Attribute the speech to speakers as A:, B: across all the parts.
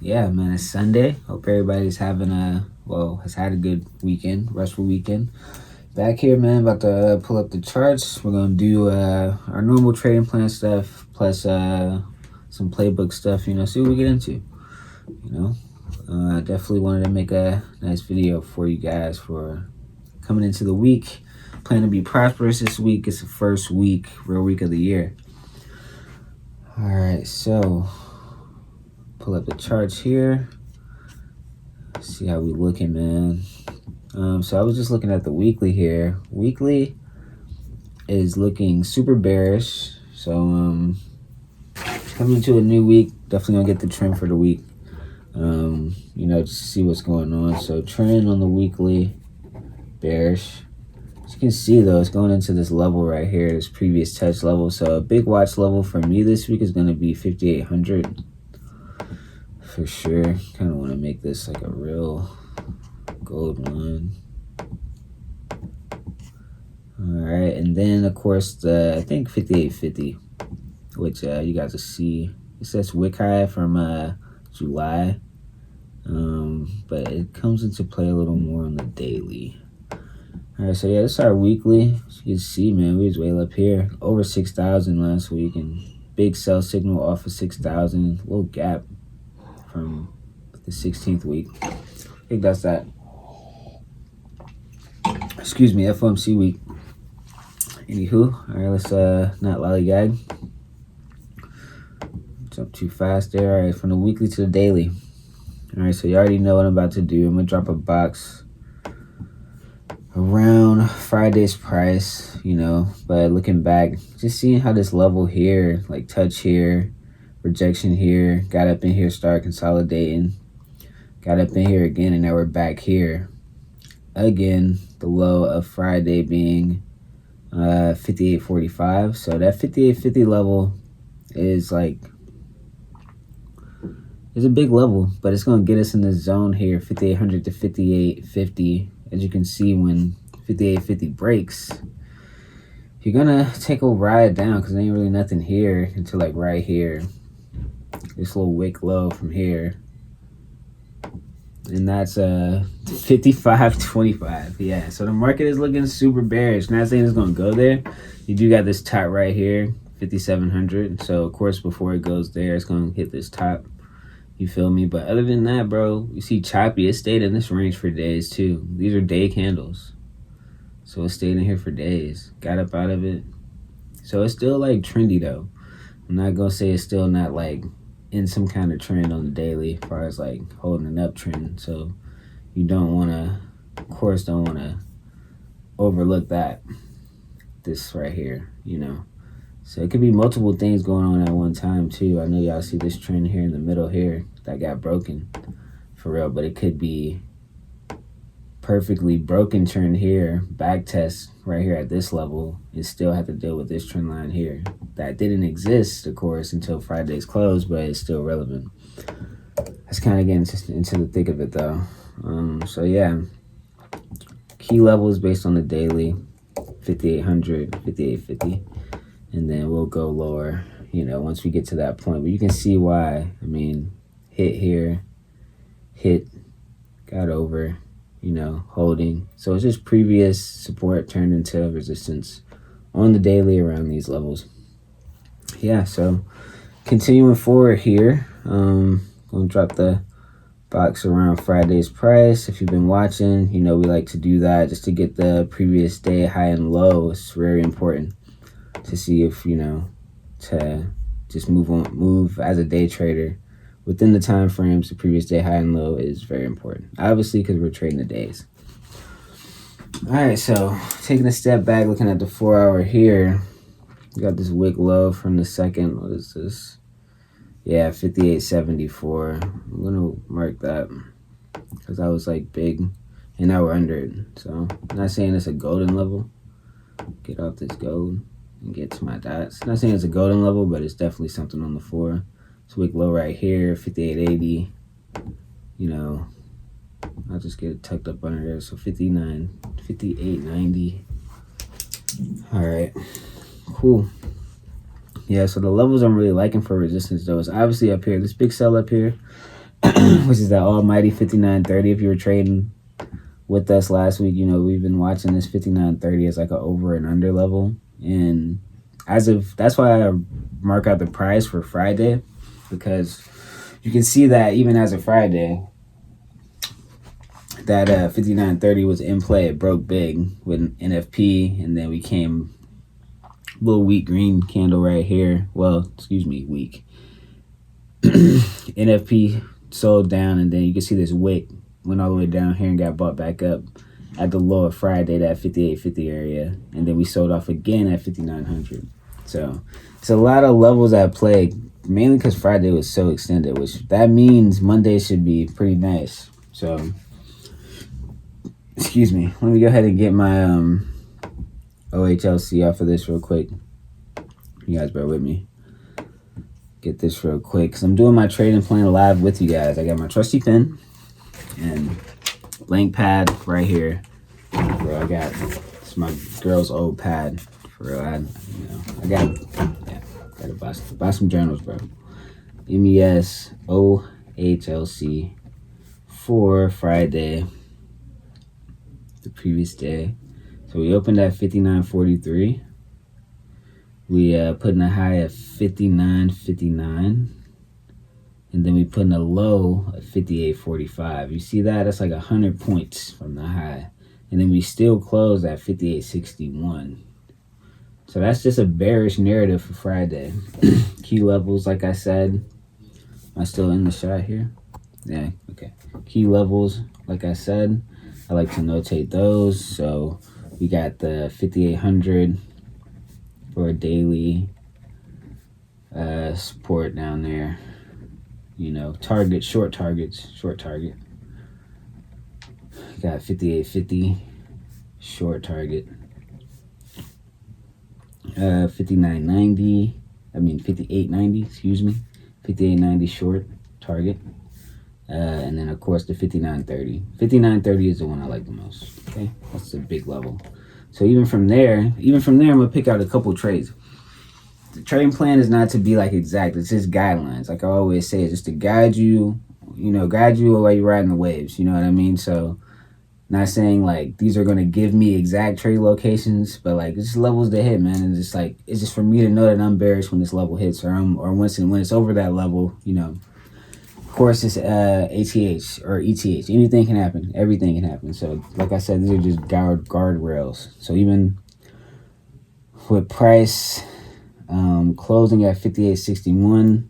A: Yeah, man, it's Sunday. Hope everybody's having has had a good weekend, restful weekend. Back here, man, about to pull up the charts. We're gonna do our normal trading plan stuff plus some playbook stuff. See what we get into. Definitely wanted to make a nice video for you guys for coming into the week. Plan to be prosperous this week. It's the first week, real week of the year. All right, so pull up the charts here. See how we looking, man. So I was just looking at the weekly here. Weekly is looking super bearish. So coming into a new week, definitely gonna get the trend for the week. Just to see what's going on. So trend on the weekly, bearish. As you can see though, it's going into this level right here, this previous touch level. So a big watch level for me this week is gonna be 5,800 for sure. Kind of want to make this like a real gold one. All right, and then of course I think 5850, which you guys will see. It says wick high from July, but it comes into play a little more on the daily. All right, so yeah, this is our weekly. As you can see, man, we was way up here, over 6,000 last week, and big sell signal off of 6,000. Little gap from the 16th week. I think that's that. Excuse me, FOMC week. Anywho, all right, let's not lollygag. Jump too fast there. All right, from the weekly to the daily. All right, so you already know what I'm about to do. I'm gonna drop a box around Friday's price, but looking back, just seeing how this level here, like touch here, rejection here, got up in here, start consolidating, got up in here again, and now we're back here again. The low of Friday being 58.45. So that 58.50 level is like, it's a big level, but it's going to get us in the zone here, 5,800 to 58.50. As you can see, when 58.50 breaks, you're going to take a ride down because there ain't really nothing here until like right here. This little wick low from here. And that's 55.25. Yeah, so the market is looking super bearish. Not saying it's going to go there. You do got this top right here, 5,700. So, of course, before it goes there, it's going to hit this top. You feel me? But other than that, bro, you see choppy. It stayed in this range for days, too. These are day candles. So it stayed in here for days. Got up out of it. So it's still, like, trendy, though. I'm not going to say it's still not, like, in some kind of trend on the daily as far as, like, holding an uptrend. So you don't want to, of course, don't want to overlook that. This right here, So it could be multiple things going on at one time, too. I know y'all see this trend here in the middle here that got broken for real, but it could be perfectly broken trend here, back test right here at this level, and still have to deal with this trend line here. That didn't exist, of course, until Friday's close, but it's still relevant. That's kind of getting into the thick of it, though. So, yeah. Key levels based on the daily, 5,800, 58.50. And then we'll go lower, once we get to that point. But you can see why. I mean, hit here, hit, got over, holding. So it's just previous support turned into resistance on the daily around these levels. Yeah, so continuing forward here, going to drop the box around Friday's price. If you've been watching, we like to do that just to get the previous day high and low. It's very important to see if, to just move as a day trader within the time frames. The previous day high and low is very important, obviously, because we're trading the days. All right, so taking a step back, looking at the 4 hour here, we got this wick low from the second. What is this? Yeah, 58.74. I'm gonna mark that because that was like big, and now we're under it. So I'm not saying it's a golden level. Get off this gold and get to my dots. Not saying it's a golden level, but it's definitely something on the 4. It's wick low right here, 58.80. I'll just get it tucked up under there. So 58.90. All right, cool. Yeah, so the levels I'm really liking for resistance, though, is obviously up here. This big sell up here which is that almighty 59.30. If you were trading with us last week, you know, we've been watching this 59.30 as like an over and under level. And that's why I mark out the price for Friday, because you can see that even as a Friday, that 59.30 was in play. It broke big with NFP, and then we came little weak green candle right here. Well, excuse me, weak. NFP sold down, and then you can see this wick went all the way down here and got bought back up at the low of Friday, that 58.50 area, and then we sold off again at 5900. So it's a lot of levels at play, mainly because Friday was so extended, which that means Monday should be pretty nice. So excuse me, let me go ahead and get my OHLC off of this real quick. You guys bear with me. Get this real quick because I'm doing my trading plan live with you guys. I got my trusty pen and blank pad right here. Bro, I got it's my girl's old pad. For real, gotta buy some journals, bro. MES OHLC for Friday, the previous day. So we opened at 59.43. We put in a high at 59.59, and then we put in a low at 58.45. You see that? That's like 100 points from the high, and then we still closed at 58.61. So that's just a bearish narrative for Friday. Key levels, like I said. Am I still in the shot here? Yeah, okay. Key levels, like I said, I like to notate those. So we got the 5800 for a daily support down there. You know, target, short target. Got 58.50 short target. 58.90, excuse me. 58.90 short target. And then of course the 59.30. 59.30 is the one I like the most. Okay, that's a big level. So even from there, I'm gonna pick out a couple trades. The trading plan is not to be like exact. It's just guidelines. Like I always say, it's just to guide you. Guide you while you're riding the waves. You know what I mean? So, not saying like these are gonna give me exact trade locations, but like it's just levels to hit, man. And it's just for me to know that I'm bearish when this level hits, or when it's over that level. Of course, it's ATH or ETH. Anything can happen. Everything can happen. So, like I said, these are just guardrails. So even with price closing at 58.61,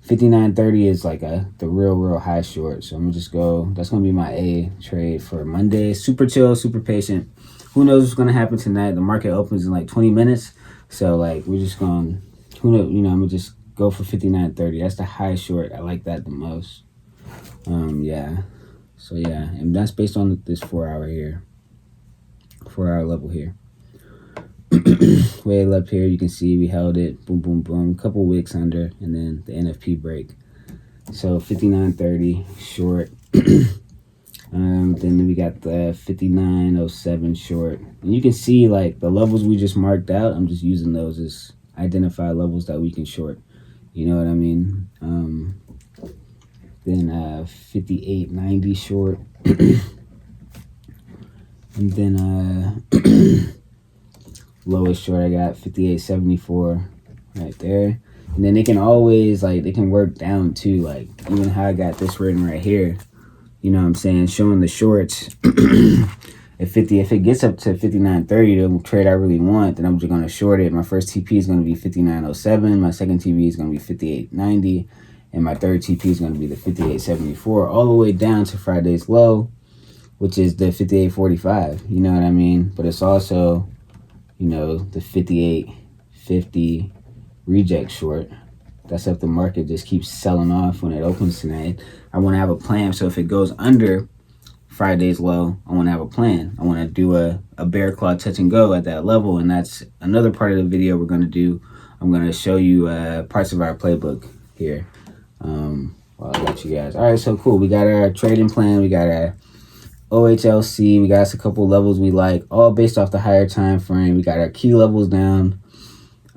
A: 59.30 is like the real high short. So I'm gonna just go. That's gonna be my A trade for Monday. Super chill, super patient. Who knows what's gonna happen tonight? The market opens in like 20 minutes. So like we're just going. Who knows? I'm gonna just go for 59.30. That's the high short. I like that the most. Yeah. So yeah, and that's based on this 4 hour level here. Way up here, you can see we held it. Boom, boom, boom. Couple wicks under, and then the NFP break. So 59.30 short. Then we got the 59.07 short. And you can see like the levels we just marked out. I'm just using those as identify levels that we can short. You know what I mean? Then 58.90 short. And then lowest short I got 58.74 right there. And then they can always they can work down too, like even how I got this written right here. You know what I'm saying? Showing the shorts. If it gets up to 59.30, the trade I really want, then I'm just gonna short it. My first TP is gonna be 59.07. My second TP is gonna be 58.90, and my third TP is gonna be the 58.74, all the way down to Friday's low, which is the 58.45. You know what I mean? But it's also, the 58.50 reject short. That's if the market just keeps selling off when it opens tonight. I want to have a plan. So if it goes under Friday's low, I want to have a plan. I want to do a bear claw touch and go at that level, and that's another part of the video we're going to do. I'm going to show you parts of our playbook here while I got you guys. All right, so cool. We got our trading plan. We got our OHLC. We got us a couple levels we like, all based off the higher time frame. We got our key levels down.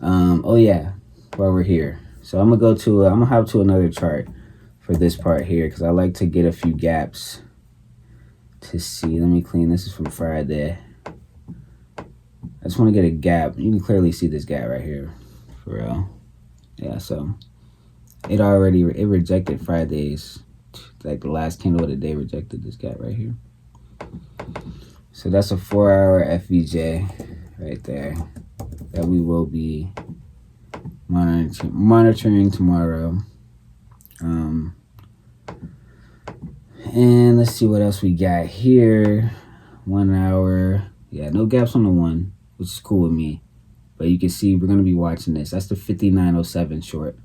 A: Oh yeah, while we're here. So I'm gonna hop to another chart for this part here because I like to get a few gaps to see. Let me clean. This is from Friday. I just want to get a gap. You can clearly see this gap right here, for real. Yeah, so it rejected Fridays. Like the last candle of the day rejected this gap right here. So that's a 4-hour FVJ right there that we will be monitoring tomorrow. And let's see what else we got here. 1 hour. Yeah, no gaps on the one, which is cool with me. But you can see we're going to be watching this. That's the 5907 short.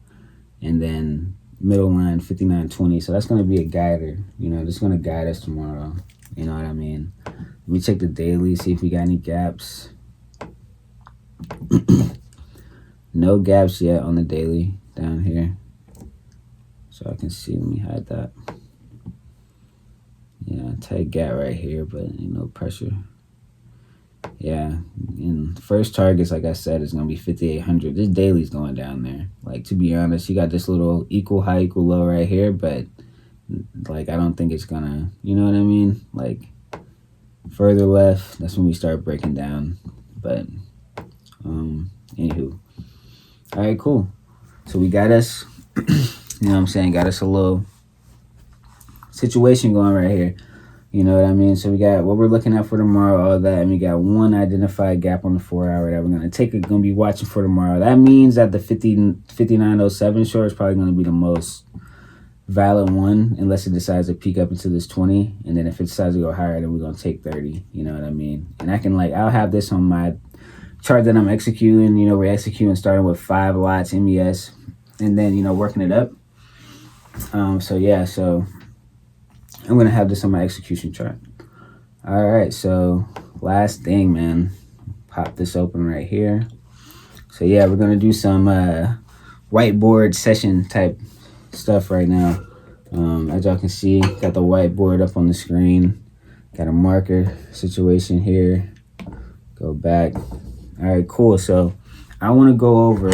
A: And then middle line 5920. So that's going to be a guider. You know, that's going to guide us tomorrow. You know what I mean? Let me check the daily, see if we got any gaps. No gaps yet on the daily down here. So I can see. Let me hide that. Yeah, tight gap right here, but ain't no pressure. Yeah, and the first targets, like I said, is going to be 5,800. This daily's going down there. Like, to be honest, you got this little equal high, equal low right here, but, like, I don't think it's going to, you know what I mean? Like, further left, that's when we start breaking down. But, anywho. All right, cool. So we got us, you know what I'm saying, got us a little situation going right here. You know what I mean? So we got what we're looking at for tomorrow, all that, and we got one identified gap on the 4-hour that we're going to take. Going to be watching for tomorrow. That means that the 5907 short is probably going to be the most valid one, unless it decides to peak up into this 20, and then if it decides to go higher, then we're going to take 30. You know what I mean? And I can, like, I'll have this on my chart that I'm executing. You know, we're executing starting with 5 lots MES, and then, you know, working it up. So yeah, so I'm going to have this on my execution chart. All right, so last thing, man. Pop this open right here. So, yeah, we're going to do some whiteboard session type stuff right now. As y'all can see, got the whiteboard up on the screen. Got a marker situation here. Go back. All right, cool. So, I want to go over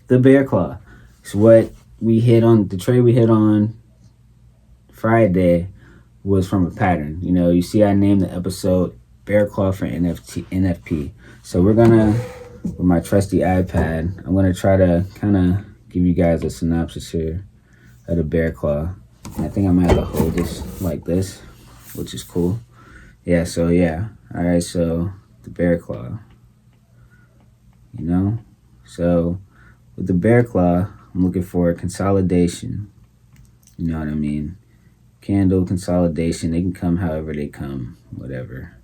A: the bear claw. It's what we hit on, the trade we hit on Friday was from a pattern. You know, you see I named the episode Bear Claw for NFP. So we're gonna, with my trusty iPad, I'm gonna try to kind of give you guys a synopsis here of the Bear Claw. And I think I might have to hold this like this, which is cool. Yeah, so yeah. All right, so the Bear Claw. You know? So with the Bear Claw, I'm looking for a consolidation. You know what I mean? Candle consolidation. They can come however they come, whatever.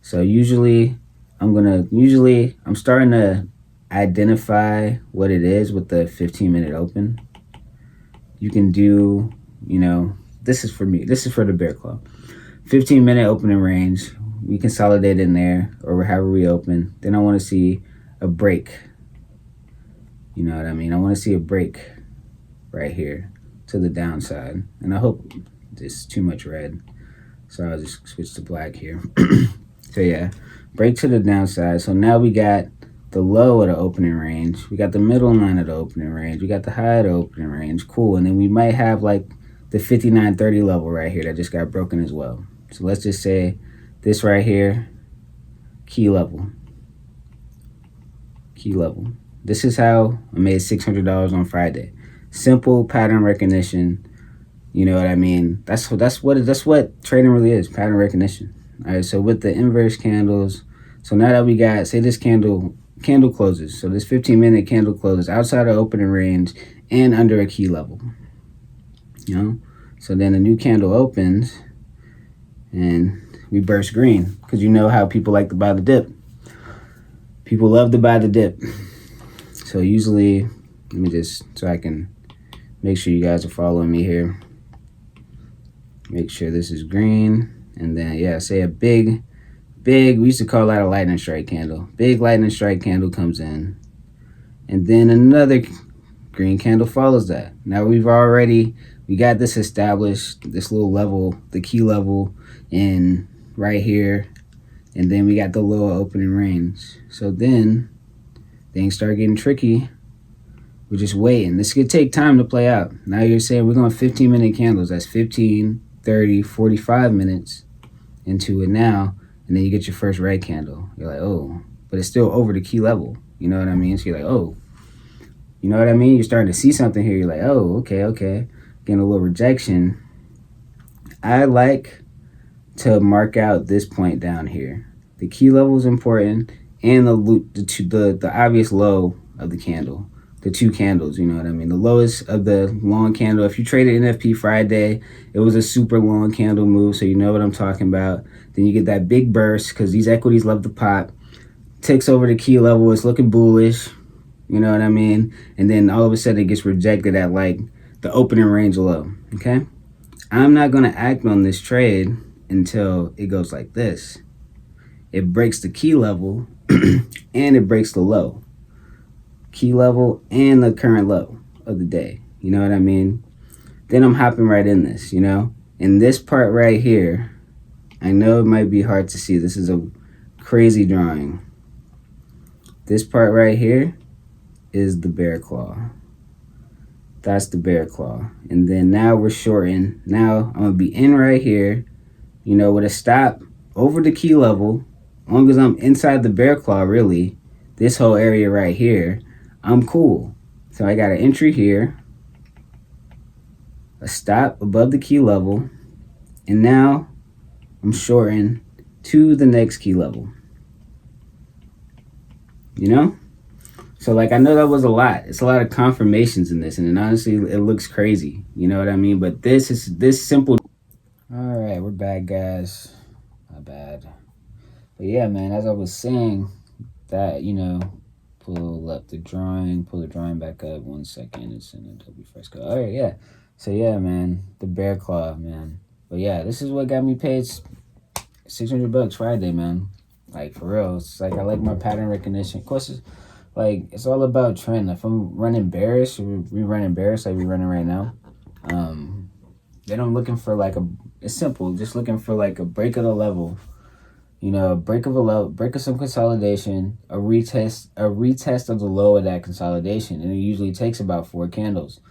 A: So usually I'm starting to identify what it is with the 15-minute open. You can do, you know, this is for me. This is for the Bear Claw. 15-minute opening range. We consolidate in there or however we open. Then I want to see a break. You know what I mean? I want to see a break right here to the downside. And I hope this too much red, so I'll just switch to black here. So yeah, break to the downside. So now we got the low of the opening range, we got the middle line of the opening range, we got the high of the opening range. Cool. And then we might have like the 5930 level right here that just got broken as well. So let's just say this right here, key level. This is how I made $600 on Friday. Simple pattern recognition. You know what I mean? That's what trading really is, pattern recognition. All right, so with the inverse candles, so now that we got, say this candle closes. So this 15-minute candle closes outside of opening range and under a key level. You know? So then a new candle opens and we burst green because you know how people like to buy the dip. People love to buy the dip. So usually, let me just, so I can make sure you guys are following me here. Make sure this is green. And then, yeah, say a big, we used to call that a lightning strike candle. Big lightning strike candle comes in. And then another green candle follows that. Now we got this established, this little level, the key level in right here. And then we got the lower opening range. So then things start getting tricky We're just waiting. This could take time to play out. Now you're saying we're going 15-minute candles. That's 15, 30, 45 minutes into it now. And then you get your first red candle. You're like, oh, but it's still over the key level. You know what I mean? So you're like, oh, you know what I mean? You're starting to see something here. You're like, oh, okay. Getting a little rejection. I like to mark out this point down here. The key level is important, and the obvious low of the candle. The two candles, you know what I mean? The lowest of the long candle. If you traded NFP Friday, it was a super long candle move, so you know what I'm talking about. Then you get that big burst because these equities love to pop. Ticks over the key level. It's looking bullish. You know what I mean? And then all of a sudden it gets rejected at like the opening range low. Okay? I'm not going to act on this trade until it goes like this. It breaks the key level and it breaks the low. Key level and the current low of the day. You know what I mean? Then I'm hopping right in this, you know? And this part right here, I know it might be hard to see. This is a crazy drawing. This part right here is the bear claw. That's the bear claw. And then now we're shorting. Now I'm going to be in right here, you know, with a stop over the key level. As long as I'm inside the bear claw, really, this whole area right here, I'm cool. So I got an entry here, a stop above the key level, and now I'm shorting to the next key level. You know? So like I know that was a lot. It's a lot of confirmations in this, and then honestly it looks crazy. You know what I mean? But this simple. Alright, we're back, guys. Not bad. But yeah, man, as I was saying, that, you know, pull the drawing back up 1 second. It's in Adobe Fresco. All right, yeah. So yeah, man, the bear claw, man. But yeah, this is what got me paid $600 Friday, man. Like for real, it's like I like my pattern recognition. Of course, it's all about trend. If I'm running bearish, we running bearish like we running right now. Then I'm looking for like it's simple, just looking for like a break of the level. You know, break of a level, break of some consolidation, a retest of the low of that consolidation, and it usually takes about 4 candles.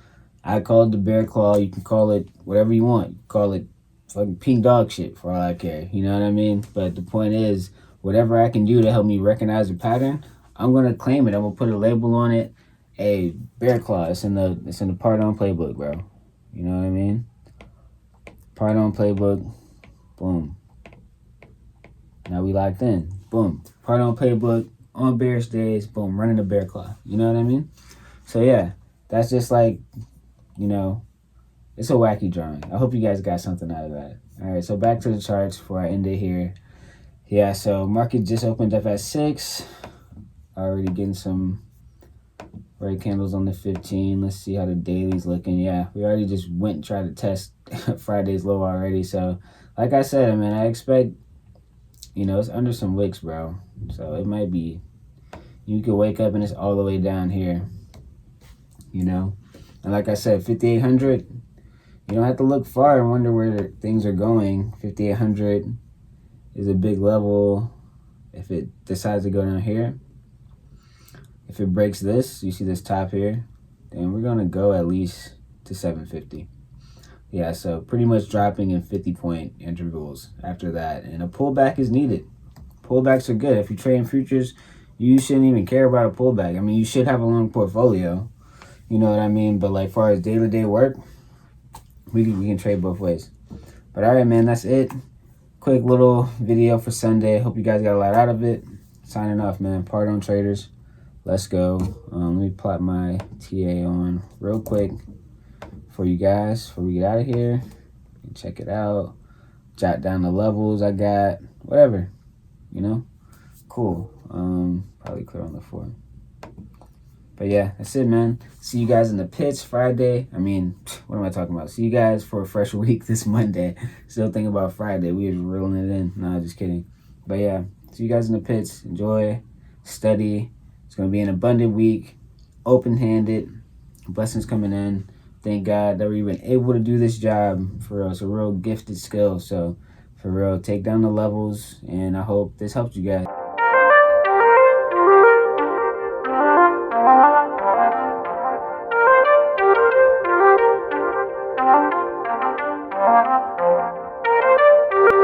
A: I call it the bear claw. You can call it whatever you want. You call it fucking pink dog shit for all I care. You know what I mean? But the point is, whatever I can do to help me recognize the pattern, I'm gonna claim it. I'm gonna put a label on it. Hey, bear claw. It's in the part on playbook, bro. You know what I mean? Part on playbook. Boom. Now we locked in. Boom. Part on playbook, on bearish days, boom, running the bear claw. You know what I mean? So yeah, that's just like, you know, it's a wacky drawing. I hope you guys got something out of that. All right, so back to the charts before I end it here. Yeah, so market just opened up at 6. Already getting some red candles on the 15. Let's see how the daily's looking. Yeah, we already just went and tried to test Friday's low already. So like I said, man, I expect, you know, it's under some wicks, bro. So it might be, you could wake up and it's all the way down here, you know. And like I said, 5,800, you don't have to look far and wonder where things are going. 5,800 is a big level. If it decides to go down here, if it breaks this, you see this top here, then we're going to go at least to 750. Yeah, so pretty much dropping in 50-point intervals after that. And a pullback is needed. Pullbacks are good. If you trade in futures, you shouldn't even care about a pullback. I mean, you should have a long portfolio. You know what I mean? But like far as day-to-day work, we can trade both ways. But all right, man, that's it. Quick little video for Sunday. Hope you guys got a lot out of it. Signing off, man. Part on traders. Let's go. Let me plot my TA on real quick for you guys before we get out of here. Check it out. Jot down the levels I got. Whatever. You know? Cool. Probably clear on the 4. But yeah, that's it, man. See you guys in the pits Friday. I mean, what am I talking about? See you guys for a fresh week this Monday. Still thinking about Friday. We were reeling it in. Nah, just kidding. But yeah, see you guys in the pits. Enjoy. Study. It's going to be an abundant week. Open-handed. Blessings coming in. Thank God that we're even able to do this job. For real, it's a real gifted skill. So, for real, take down the levels. And I hope this helped you guys.